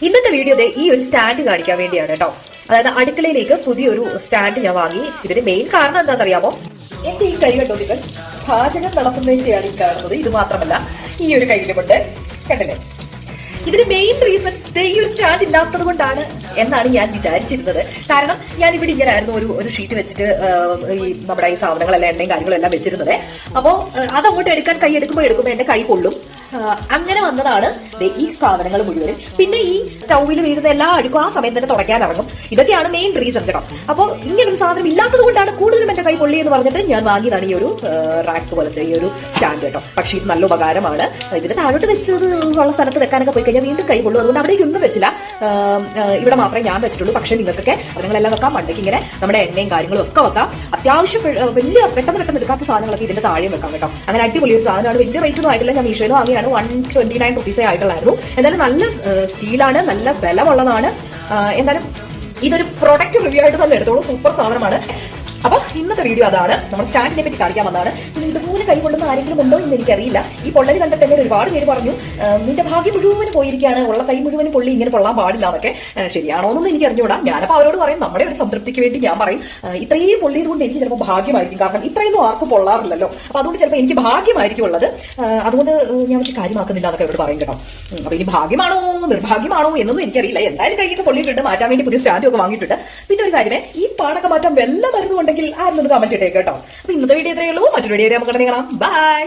ഇന്നത്തെ വീഡിയോ ഈ ഒരു സ്റ്റാൻഡ് കാണിക്കാൻ വേണ്ടിയാണ് കേട്ടോ. അതായത് അടുക്കളയിലേക്ക് പുതിയൊരു സ്റ്റാൻഡ് ഞാൻ വാങ്ങി. ഇതിന് മെയിൻ കാരണം എന്താണെന്നറിയാമോ? എന്റെ ഈ കൈ കണ്ടോ നിങ്ങൾ, പാചകം നടത്തുന്നതിന്റെയാണ് ഈ കാണുന്നത്. ഇത് മാത്രമല്ല, ഈ ഒരു കയ്യിലുമുണ്ട്, കണ്ടില്ലേ? ഇതിന് മെയിൻ റീസൺ ഈ ഒരു സ്റ്റാൻഡ് ഇല്ലാത്തത് കൊണ്ടാണ് എന്നാണ് ഞാൻ വിചാരിച്ചിരുന്നത്. കാരണം ഞാൻ ഇവിടെ ഇങ്ങനെ ആയിരുന്നു ഒരു ഷീറ്റ് വെച്ചിട്ട് ഈ നമ്മുടെ ഈ സാധനങ്ങളെല്ലാം എണ്ണയും കാര്യങ്ങളും എല്ലാം വെച്ചിരുന്നത്. അപ്പോ അതങ്ങോട്ട് കൈ എടുക്കുമ്പോൾ എന്റെ കൈ കൊള്ളും. അങ്ങനെ വന്നതാണ് ഈ സാധനങ്ങൾ മുഴുവനും. പിന്നെ ഈ സ്റ്റൗവിൽ വീഴുന്ന എല്ലാ അടുക്കും ആ സമയം തന്നെ തുടയ്ക്കാൻ ഇറങ്ങും. ഇതൊക്കെയാണ് മെയിൻ റീസൺ കേട്ടോ. അപ്പോൾ ഇങ്ങനൊരു സാധനം ഇല്ലാത്തത് കൊണ്ടാണ് കൂടുതലും എന്റെ കൈ പൊള്ളി എന്ന് പറഞ്ഞിട്ട് ഞാൻ വാങ്ങിയതാണ് ഈ ഒരു റാക്ക് പോലത്തെ ഈ ഒരു സ്റ്റാൻഡ് കേട്ടോ. പക്ഷേ ഇത് നല്ല ഉപകാരമാണ്. ഇതിന് താഴോട്ട് വെച്ചത് ഉള്ള സ്ഥലത്ത് വെക്കാനൊക്കെ പോയി കഴിഞ്ഞാൽ വീണ്ടും കൈ കൊള്ളും. അതുകൊണ്ട് അവിടേക്കൊന്നും വെച്ചില്ല, ഇവിടെ മാത്രമേ ഞാൻ വെച്ചിട്ടുള്ളൂ. പക്ഷേ നിങ്ങൾക്കൊക്കെ സാധനങ്ങളെല്ലാം വെക്കാം. മണ്ടയ്ക്ക് ഇങ്ങനെ നമ്മുടെ എണ്ണയും കാര്യങ്ങളും ഒക്കെ വെക്കാം. അത്യാവശ്യം വലിയ പെട്ടെന്ന് എടുക്കാത്ത സാധനങ്ങളൊക്കെ ഇതിന്റെ താഴെയും വെക്കാം കേട്ടോ. അങ്ങനെ അടിപൊളി ഒരു സാധനമാണ്. വലിയ റേറ്റ് ഒന്നും ആയിട്ടില്ല. ഞാൻ മീഷോയിൽ വാങ്ങിയാണ് 129 റുപ്പീസേ ആയിട്ടുള്ളായിരുന്നു. എന്തായാലും നല്ല സ്റ്റീലാണ്, നല്ല ബലമുള്ളതാണ്. എന്തായാലും ഇതൊരു പ്രൊഡക്റ്റ് റിവ്യൂ ആയിട്ട് തന്നെ എടുത്തോളൂ. സൂപ്പർ സാധനമാണ്. അപ്പൊ ഇന്നത്തെ വീഡിയോ അതാണ്. നമ്മൾ സ്റ്റാൻഡിനെ പറ്റി കാണിക്കാൻ വന്നതാണ്. ഇതുപോലെ കൈ കൊള്ളുന്ന ആരെങ്കിലും ഉണ്ടോ എന്ന് എനിക്കറിയില്ല. ഈ പൊള്ളൽ കണ്ടിട്ട് തന്നെ ഒരുപാട് പേര് പറഞ്ഞു നിന്റെ ഭാഗ്യം മുഴുവനും പോയിരിക്കുകയാണ്, ഉള്ള കൈ മുഴുവനും പൊള്ളി, ഇങ്ങനെ പൊള്ളാൻ പാടില്ല എന്നൊക്കെ. ശരിയാണോ എന്നൊന്നും എനിക്ക് അറിഞ്ഞുകൂടാ. ഞാനപ്പോൾ അവരോട് പറയും, നമ്മുടെ ഒരു സംതൃപ്തിക്ക് വേണ്ടി ഞാൻ പറയും ഇത്രയും പൊള്ളിയത് കൊണ്ട് എനിക്ക് ചിലപ്പോൾ ഭാഗ്യമായിരിക്കും. കാരണം ഇത്രയൊന്നും ആർക്കും പൊള്ളാറില്ലല്ലോ. അപ്പൊ അതുകൊണ്ട് ചിലപ്പോൾ എനിക്ക് ഭാഗ്യമായിരിക്കും ഉള്ളത്. അതുകൊണ്ട് ഞാൻ പക്ഷെ കാര്യമാക്കുന്നില്ല എന്നൊക്കെ അവരോട് പറയും കേട്ടോ. അപ്പൊ ഇനി ഭാഗ്യമാണോ നിർഭാഗ്യമാണോ എന്നൊന്നും എനിക്കറിയില്ല. എന്തായാലും കൈയൊക്കെ പൊള്ളിയിട്ടുണ്ട്, മാറ്റാൻ വേണ്ടി പുതിയ സ്റ്റാൻഡും ഒക്കെ വാങ്ങിയിട്ടുണ്ട്. പിന്നെ ഒരു കാര്യമേ, ഈ പാടൊക്കെ മാറ്റാൻ വല്ല മരുന്നുണ്ടെങ്കിൽ ആരും ഒന്ന് കമന്റ് ഇട്ടേക്ക് കേട്ടോ. അപ്പൊ ഇന്നത്തെ വീഡിയോ ഇത്രയേ ഉള്ളൂ. മറ്റൊരു വീഡിയോ നമുക്ക് കാണാം. ബൈ.